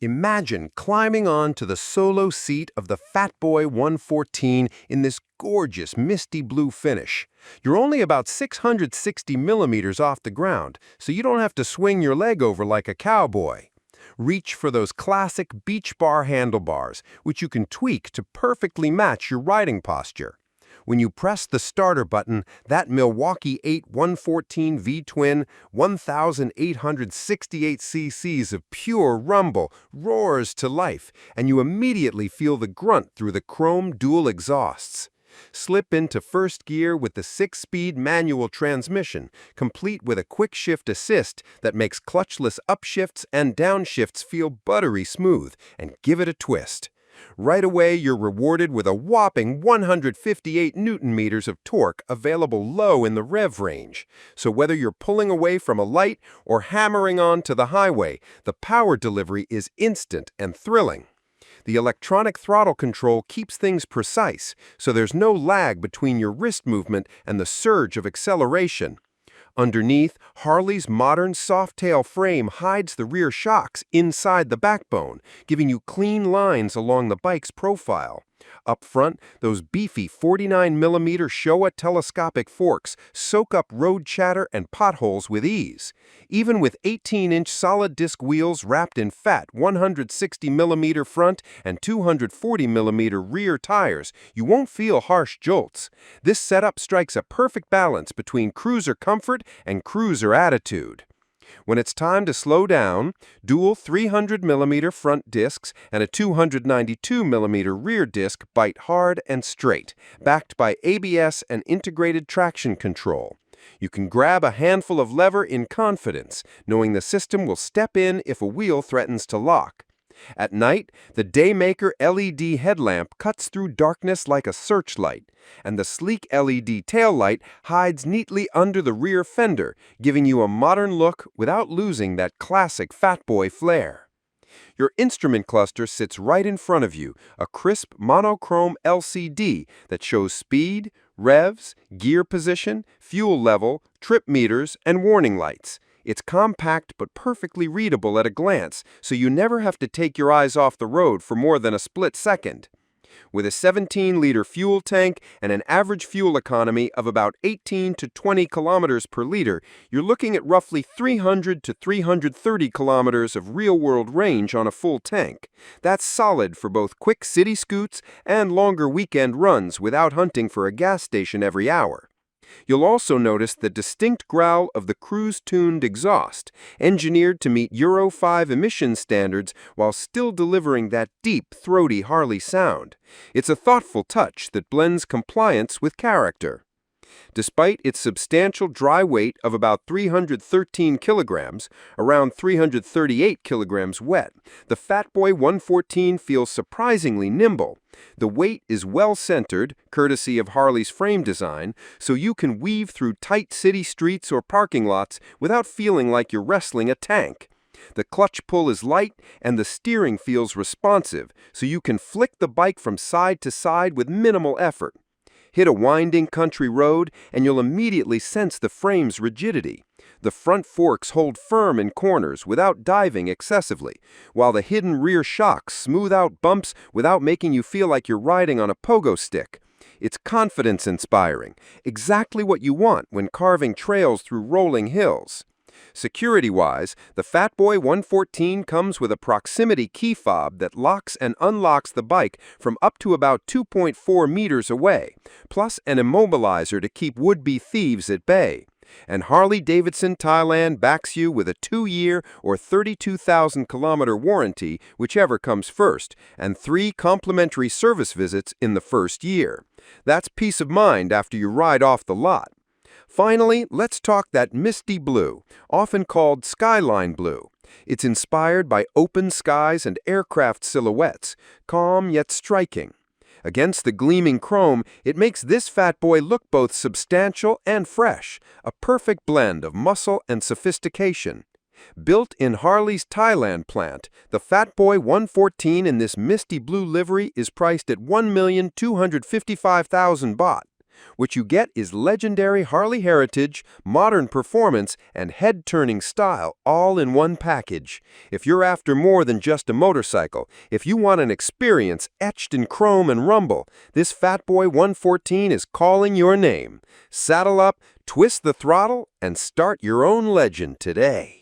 Imagine climbing on to the solo seat of the Fat Boy 114 in this gorgeous misty blue finish. You're only about 660 millimeters off the ground, so you don't have to swing your leg over like a cowboy. Reach for those classic beach bar handlebars, which you can tweak to perfectly match your riding posture. When you press the starter button, that Milwaukee-Eight 114 V-twin, 1,868 cc's of pure rumble roars to life, and you immediately feel the grunt through the chrome dual exhausts. Slip into first gear with the 6-speed manual transmission, complete with a quick shift assist that makes clutchless upshifts and downshifts feel buttery smooth, and give it a twist. Right away, you're rewarded with a whopping 158 newton-meters of torque available low in the rev range. So whether you're pulling away from a light or hammering on to the highway, the power delivery is instant and thrilling. The electronic throttle control keeps things precise, so there's no lag between your wrist movement and the surge of acceleration. Underneath, Harley's modern Softail frame hides the rear shocks inside the backbone, giving you clean lines along the bike's profile. Up front, those beefy 49mm Showa telescopic forks soak up road chatter and potholes with ease. Even with 18-inch solid disc wheels wrapped in fat 160mm front and 240mm rear tires, you won't feel harsh jolts. This setup strikes a perfect balance between cruiser comfort and cruiser attitude. When it's time to slow down, dual 300mm front discs and a 292mm rear disc bite hard and straight, backed by ABS and integrated traction control. You can grab a handful of lever in confidence, knowing the system will step in if a wheel threatens to lock. At night, the Daymaker LED headlamp cuts through darkness like a searchlight, and the sleek LED taillight hides neatly under the rear fender, giving you a modern look without losing that classic Fat Boy flair. Your instrument cluster sits right in front of you, a crisp monochrome LCD that shows speed, revs, gear position, fuel level, trip meters, and warning lights. It's compact but perfectly readable at a glance, so you never have to take your eyes off the road for more than a split second. With a 17-liter fuel tank and an average fuel economy of about 18 to 20 kilometers per liter, you're looking at roughly 300 to 330 kilometers of real-world range on a full tank. That's solid for both quick city scoots and longer weekend runs without hunting for a gas station every hour. You'll also notice the distinct growl of the cruise-tuned exhaust, engineered to meet Euro 5 emission standards while still delivering that deep, throaty Harley sound. It's a thoughtful touch that blends compliance with character. Despite its substantial dry weight of about 313 kilograms, around 338 kilograms wet, the Fat Boy 114 feels surprisingly nimble. The weight is well-centered, courtesy of Harley's frame design, so you can weave through tight city streets or parking lots without feeling like you're wrestling a tank. The clutch pull is light and the steering feels responsive, so you can flick the bike from side to side with minimal effort. Hit a winding country road, and you'll immediately sense the frame's rigidity. The front forks hold firm in corners without diving excessively, while the hidden rear shocks smooth out bumps without making you feel like you're riding on a pogo stick. It's confidence-inspiring, exactly what you want when carving trails through rolling hills. Security-wise, the Fat Boy 114 comes with a proximity key fob that locks and unlocks the bike from up to about 2.4 meters away, plus an immobilizer to keep would-be thieves at bay. And Harley-Davidson Thailand backs you with a 2-year or 32,000-kilometer warranty, whichever comes first, and 3 complimentary service visits in the first year. That's peace of mind after you ride off the lot. Finally, let's talk that Misty Blue, often called Skyline Blue. It's inspired by open skies and aircraft silhouettes, calm yet striking. Against the gleaming chrome, it makes this Fat Boy look both substantial and fresh, a perfect blend of muscle and sophistication. Built in Harley's Thailand plant, the Fat Boy 114 in this Misty Blue livery is priced at 1,255,000 baht. What you get is legendary Harley heritage, modern performance, and head-turning style all in one package. If you're after more than just a motorcycle, if you want an experience etched in chrome and rumble, this Fat Boy 114 is calling your name. Saddle up, twist the throttle, and start your own legend today.